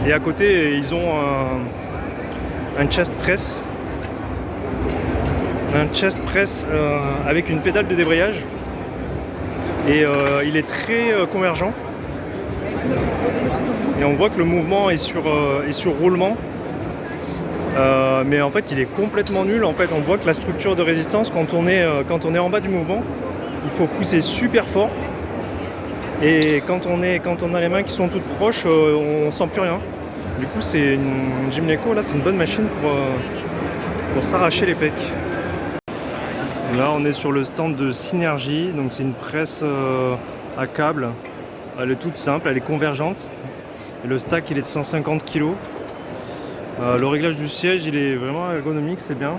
Et à côté, ils ont un chest press. Un chest press avec une pédale de débrayage. Et il est très convergent. Et on voit que le mouvement est sur roulement. Mais en fait il est complètement nul. En fait on voit que la structure de résistance quand on est en bas du mouvement, il faut pousser super fort. Et quand on a les mains qui sont toutes proches, on sent plus rien. Du coup c'est une Gymneco, là c'est une bonne machine pour s'arracher les pecs. Là on est sur le stand de Synergy, donc c'est une presse à câble. Elle est toute simple, elle est convergente. Et le stack il est de 150 kg. Le réglage du siège il est vraiment ergonomique, c'est bien.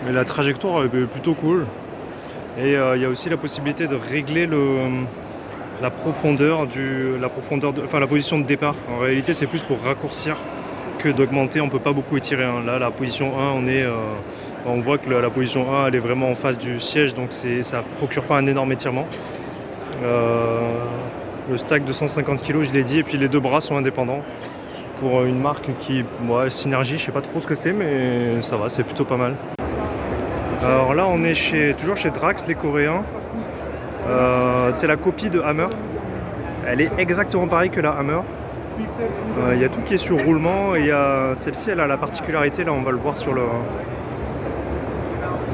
Mais la trajectoire est plutôt cool. Et il y a aussi la possibilité de régler la profondeur, la position de départ. En réalité c'est plus pour raccourcir que d'augmenter, on peut pas beaucoup étirer. Hein. Là la position 1, on voit que la position 1 elle est vraiment en face du siège, donc ça procure pas un énorme étirement. Le stack de 150 kg, je l'ai dit, et puis les deux bras sont indépendants. Pour une marque qui, Synergy, je sais pas trop ce que c'est, mais ça va, c'est plutôt pas mal. Alors là, on est toujours chez Drax, les Coréens. C'est la copie de Hammer. Elle est exactement pareille que la Hammer. Il y a tout qui est sur roulement, et celle-ci, elle a la particularité, là on va le voir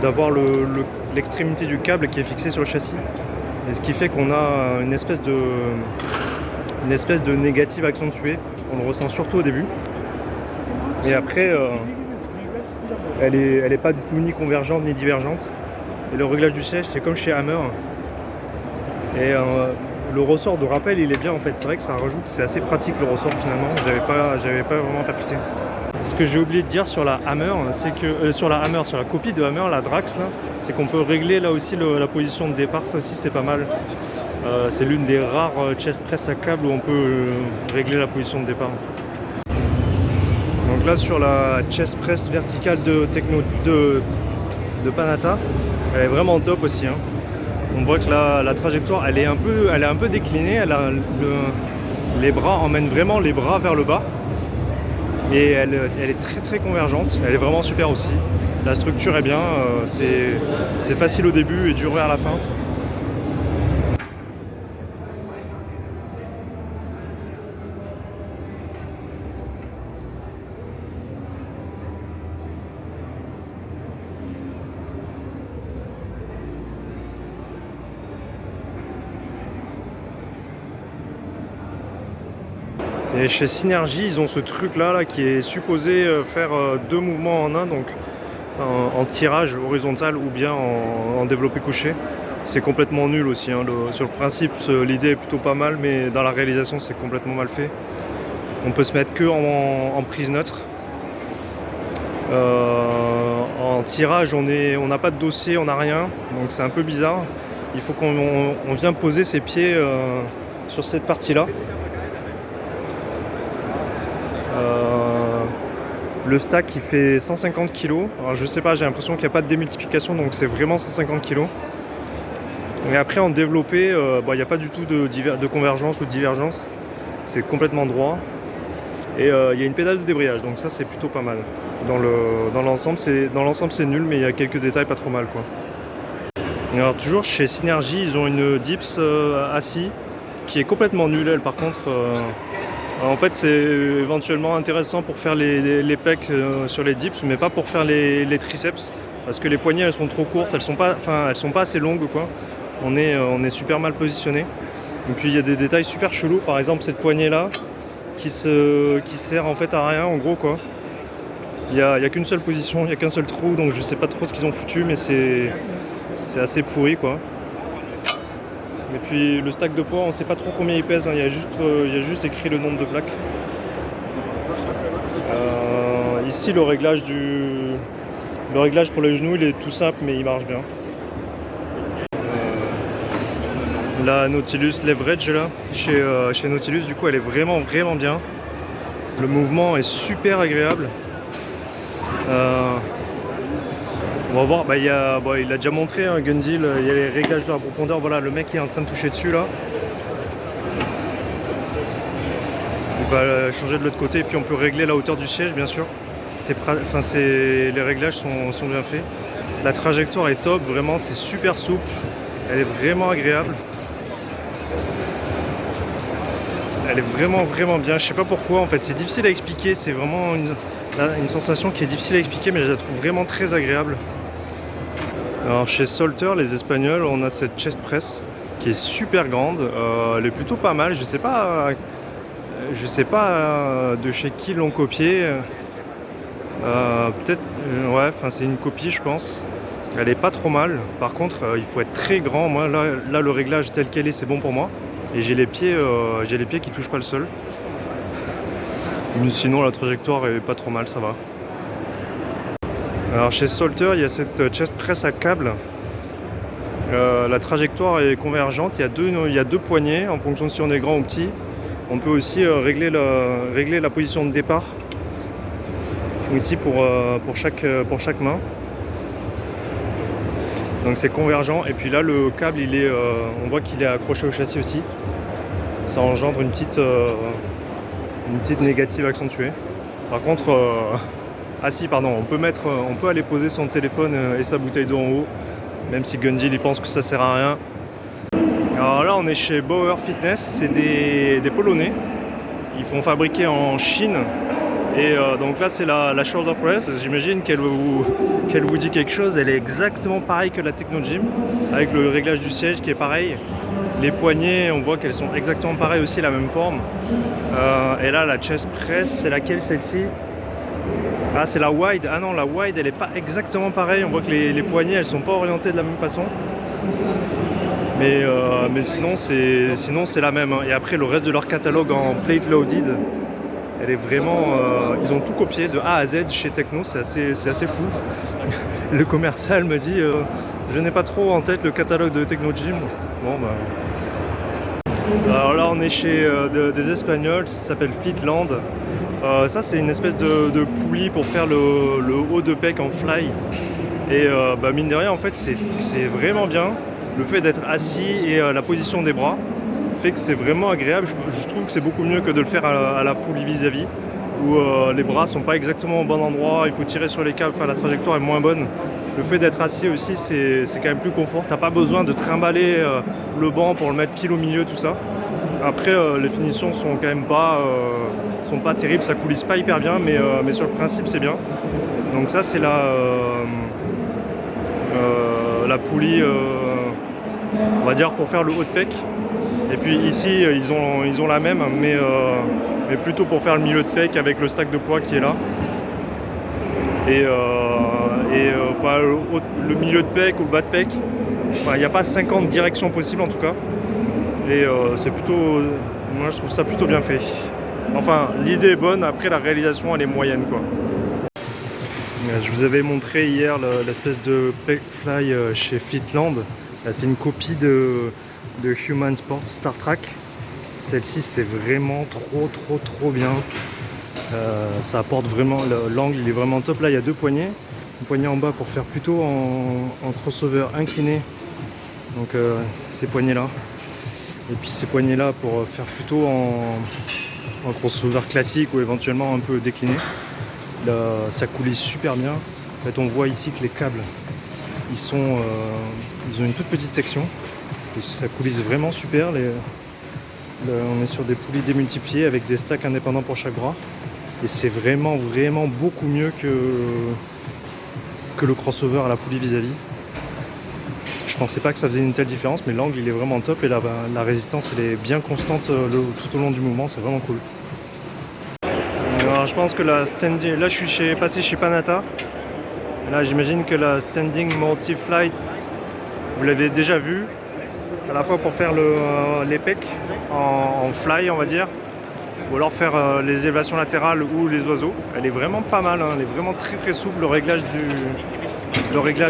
d'avoir l'extrémité du câble qui est fixé sur le châssis. Et ce qui fait qu'on a une espèce de négative accentuée. On le ressent surtout au début. Et après, elle est pas du tout ni convergente ni divergente. Et le réglage du siège, c'est comme chez Hammer. Et le ressort de rappel, il est bien en fait. C'est vrai que ça rajoute, c'est assez pratique le ressort finalement. J'avais pas vraiment percuté. Ce que j'ai oublié de dire sur la Hammer, c'est que sur la copie de Hammer, la Drax, là, c'est qu'on peut régler là aussi la position de départ. Ça aussi, c'est pas mal. C'est l'une des rares chest press à câble où on peut régler la position de départ. Donc là, sur la chest press verticale de Panata, elle est vraiment top aussi. Hein. On voit que la trajectoire, elle est un peu déclinée. Les bras emmènent vraiment les bras vers le bas. Et elle est très très convergente, elle est vraiment super aussi. La structure est bien, c'est facile au début et dur vers la fin. Et chez Synergy, ils ont ce truc là qui est supposé faire deux mouvements en un, donc en tirage horizontal ou bien en développé couché. C'est complètement nul aussi. Hein. Sur le principe, l'idée est plutôt pas mal, mais dans la réalisation, c'est complètement mal fait. On peut se mettre que en prise neutre. En tirage, on n'a pas de dossier, on n'a rien, donc c'est un peu bizarre. Il faut qu'on vienne poser ses pieds sur cette partie-là. Le stack qui fait 150 kg. Alors je sais pas, j'ai l'impression qu'il n'y a pas de démultiplication, donc c'est vraiment 150 kg. Et après en développé, il n'y a pas du tout de convergence ou de divergence. C'est complètement droit. Et il y a une pédale de débrayage, donc ça c'est plutôt pas mal. Dans l'ensemble c'est nul, mais il y a quelques détails pas trop mal quoi. Et alors toujours chez Synergy, ils ont une dips assis qui est complètement nulle elle par contre. En fait, c'est éventuellement intéressant pour faire les pecs sur les dips, mais pas pour faire les triceps, parce que les poignées elles sont trop courtes, elles sont pas assez longues quoi. On est super mal positionné. Et puis il y a des détails super chelous, par exemple cette poignée là qui sert en fait à rien en gros quoi. Il y a qu'une seule position, il y a qu'un seul trou, donc je sais pas trop ce qu'ils ont foutu, mais c'est assez pourri quoi. Et puis le stack de poids, on ne sait pas trop combien il pèse, hein. Il y a juste écrit le nombre de plaques. Ici le réglage pour les genoux il est tout simple mais il marche bien. La Nautilus Leverage là, chez Nautilus du coup elle est vraiment vraiment bien. Le mouvement est super agréable. On va voir, il a déjà montré un Gunzil, il y a les réglages de la profondeur, voilà le mec est en train de toucher dessus là. Et va changer de l'autre côté et puis on peut régler la hauteur du siège bien sûr. Les réglages sont bien faits. La trajectoire est top, vraiment c'est super souple, elle est vraiment agréable. Elle est vraiment bien, je sais pas pourquoi en fait, c'est difficile à expliquer, c'est vraiment une sensation qui est difficile à expliquer mais je la trouve vraiment très agréable. Alors chez Salter, les Espagnols, on a cette chest press qui est super grande, elle est plutôt pas mal, je sais pas de chez qui l'ont copié, peut-être, ouais, enfin c'est une copie je pense, elle est pas trop mal, par contre il faut être très grand, moi là le réglage tel quel est c'est bon pour moi, et j'ai les pieds qui touchent pas le sol, mais sinon la trajectoire est pas trop mal, ça va. Alors chez Salter, il y a cette chest press à câble. La trajectoire est convergente, il y a deux poignées en fonction de si on est grand ou petit. On peut aussi régler la position de départ ici pour chaque main. Donc c'est convergent et puis là le câble on voit qu'il est accroché au châssis aussi. Ça engendre une petite négative accentuée. Par contre, on peut aller poser son téléphone et sa bouteille d'eau en haut, même si Gundil il pense que ça sert à rien. Alors là on est chez Bauer Fitness, c'est des Polonais, ils font fabriquer en Chine et donc là c'est la shoulder press, j'imagine qu'elle vous dit quelque chose, elle est exactement pareille que la Techno Gym, avec le réglage du siège qui est pareil, les poignées on voit qu'elles sont exactement pareilles aussi, la même forme, et là la chest press c'est laquelle celle-ci? Ah c'est la wide, ah non la wide elle est pas exactement pareille, on voit que les poignées elles sont pas orientées de la même façon. Mais sinon c'est la même, hein. Et après le reste de leur catalogue en plate loaded, elle est vraiment, ils ont tout copié de A à Z chez Techno, c'est assez fou. Le commercial me dit je n'ai pas trop en tête le catalogue de Techno Gym. Bon bah. Alors là on est chez des Espagnols, ça s'appelle Fitland. Ça c'est une espèce de poulie pour faire le haut de pec en fly. Et mine de rien en fait c'est vraiment bien. Le fait d'être assis et la position des bras fait que c'est vraiment agréable. Je trouve que c'est beaucoup mieux que de le faire à la poulie vis-à-vis, où les bras sont pas exactement au bon endroit, il faut tirer sur les câbles, enfin la trajectoire est moins bonne. Le fait d'être assis aussi c'est quand même plus confort, t'as pas besoin de trimballer le banc pour le mettre pile au milieu, tout ça. Après les finitions sont quand même sont pas terribles, ça coulisse pas hyper bien, mais sur le principe c'est bien. Donc ça c'est la poulie, on va dire pour faire le haut de pec. Et puis ici ils ont la même, mais plutôt pour faire le milieu de pec avec le stack de poids qui est là. Et enfin, le milieu de pec ou le bas de pec, enfin, il n'y a pas 50 directions possibles en tout cas. Et c'est plutôt, moi je trouve ça plutôt bien fait. Enfin l'idée est bonne, après la réalisation elle est moyenne quoi. Je vous avais montré hier l'espèce de pec fly chez Fitland. Là c'est une copie de Human Sport Star Trek. Celle-ci c'est vraiment trop bien. Ça apporte vraiment, l'angle il est vraiment top. Là il y a deux poignées. Une poignée en bas pour faire plutôt en crossover incliné. Donc ces poignées là. Et puis ces poignées là pour faire plutôt en crossover classique ou éventuellement un peu décliné. Là, ça coulisse super bien. En fait on voit ici que les câbles ils ont une toute petite section. Et ça coulisse vraiment super. On est sur des poulies démultipliées avec des stacks indépendants pour chaque bras. Et c'est vraiment beaucoup mieux que le crossover à la poulie vis-à-vis. Je pensais pas que ça faisait une telle différence, mais l'angle il est vraiment top et la résistance elle est bien constante tout au long du mouvement, c'est vraiment cool. Alors je pense que la standing, là je suis passé chez Panatta. Et là j'imagine que la standing multi-flight, vous l'avez déjà vu, à la fois pour faire les pecs en fly on va dire, ou alors faire les élévations latérales ou les oiseaux. Elle est vraiment pas mal, hein. Elle est vraiment très souple. Le réglage,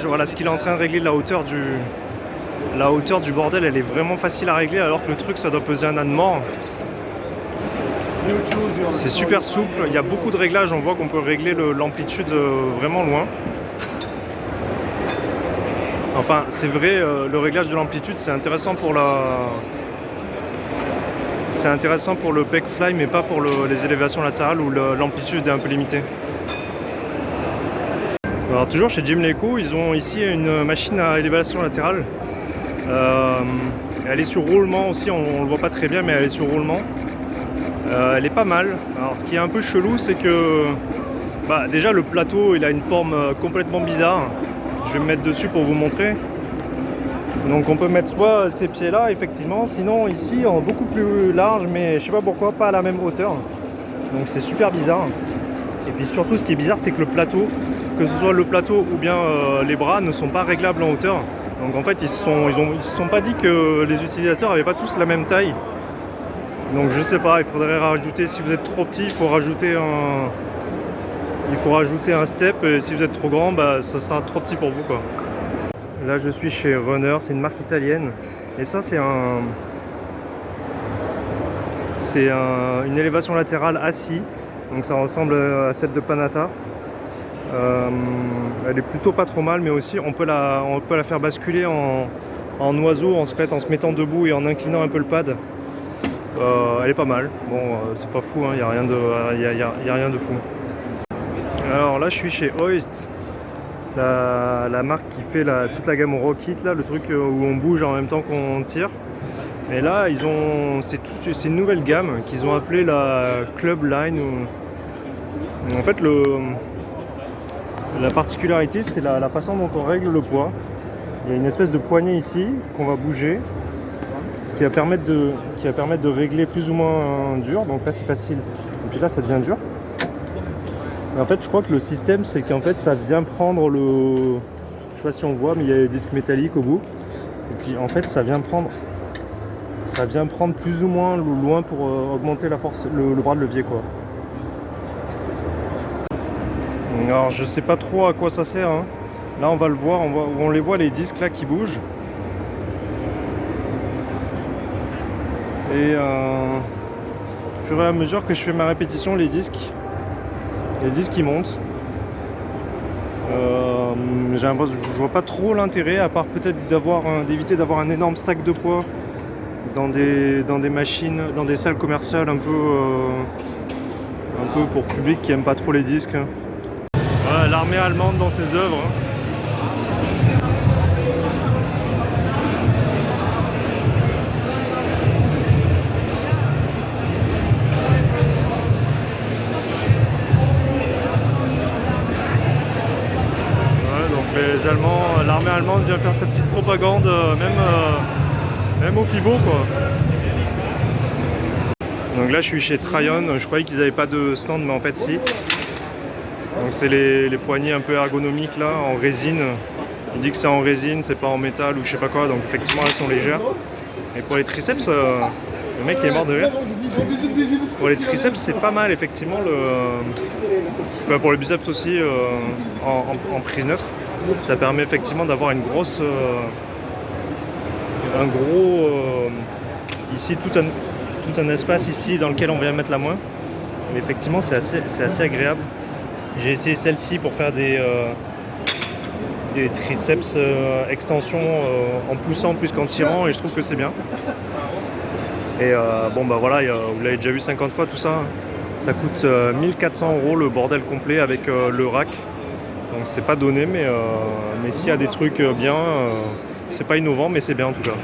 voilà ce qu'il est en train de régler, la hauteur du bordel, elle est vraiment facile à régler, alors que le truc ça doit peser un âne mort. C'est super souple, il y a beaucoup de réglages, on voit qu'on peut régler l'amplitude vraiment loin. Enfin c'est vrai, le réglage de l'amplitude c'est intéressant pour C'est intéressant pour le pec fly, mais pas pour les élévations latérales où l'amplitude est un peu limitée. Alors toujours chez Gymleco, ils ont ici une machine à élévation latérale. Elle est sur roulement aussi, on ne le voit pas très bien, mais elle est sur roulement. Elle est pas mal. Alors ce qui est un peu chelou, c'est que déjà le plateau il a une forme complètement bizarre. Je vais me mettre dessus pour vous montrer. Donc on peut mettre soit ces pieds là effectivement, sinon ici en beaucoup plus large, mais je sais pas pourquoi pas à la même hauteur. Donc c'est super bizarre. Et puis surtout ce qui est bizarre, c'est que le plateau, que ce soit le plateau ou bien les bras, ne sont pas réglables en hauteur. Donc en fait ils se sont pas dit que les utilisateurs n'avaient pas tous la même taille. Donc je sais pas, il faudrait rajouter, si vous êtes trop petit, il faut rajouter un step, et si vous êtes trop grand, ça sera trop petit pour vous quoi. Là je suis chez Runner, c'est une marque italienne, et ça c'est une élévation latérale assis, donc ça ressemble à celle de Panatta. Elle est plutôt pas trop mal, mais aussi on peut la faire basculer en oiseau en se mettant debout et en inclinant un peu le pad. Elle est pas mal, bon c'est pas fou, il n'y a rien de fou. Alors là je suis chez Hoist, la marque qui fait toute la gamme Rocket, là, le truc où on bouge en même temps qu'on tire. Et là c'est une nouvelle gamme qu'ils ont appelée la Club Line. En fait la particularité c'est la façon dont on règle le poids. Il y a une espèce de poignée ici qu'on va bouger, qui va permettre de régler plus ou moins dur. Donc là c'est facile, et puis là ça devient dur. Et en fait je crois que le système c'est qu'en fait ça vient prendre je sais pas si on voit, mais il y a des disques métalliques au bout. Et puis en fait ça vient prendre plus ou moins loin pour augmenter la force, le bras de levier quoi. Alors je sais pas trop à quoi ça sert, hein. Là on va le voir, on les voit les disques là qui bougent. Et au fur et à mesure que je fais ma répétition, les disques ils montent. J'ai l'impression, je vois pas trop l'intérêt, à part peut-être d'éviter d'avoir un énorme stack de poids dans des machines, dans des salles commerciales un peu pour public qui aime pas trop les disques. Voilà, l'armée allemande dans ses œuvres. Les Allemands, l'armée allemande vient faire sa petite propagande, même au FIBO quoi. Donc là je suis chez Tryon, je croyais qu'ils n'avaient pas de stand, mais en fait si. Donc c'est les poignées un peu ergonomiques là, en résine. Il dit que c'est en résine, c'est pas en métal ou je sais pas quoi, donc effectivement elles sont légères. Et pour les triceps, le mec il est mort de rire. Pour les triceps c'est pas mal effectivement, enfin, pour les biceps aussi en prise neutre. Ça permet effectivement d'avoir un gros ici tout un espace ici dans lequel on vient mettre la main. Mais effectivement c'est assez agréable. J'ai essayé celle-ci pour faire des triceps extension en poussant plus qu'en tirant, et je trouve que c'est bien. Et voilà, vous l'avez déjà vu 50 fois tout ça. Ça coûte 1400 € le bordel complet avec le rack. Donc c'est pas donné, mais s'il y a des trucs bien, c'est pas innovant, mais c'est bien en tout cas.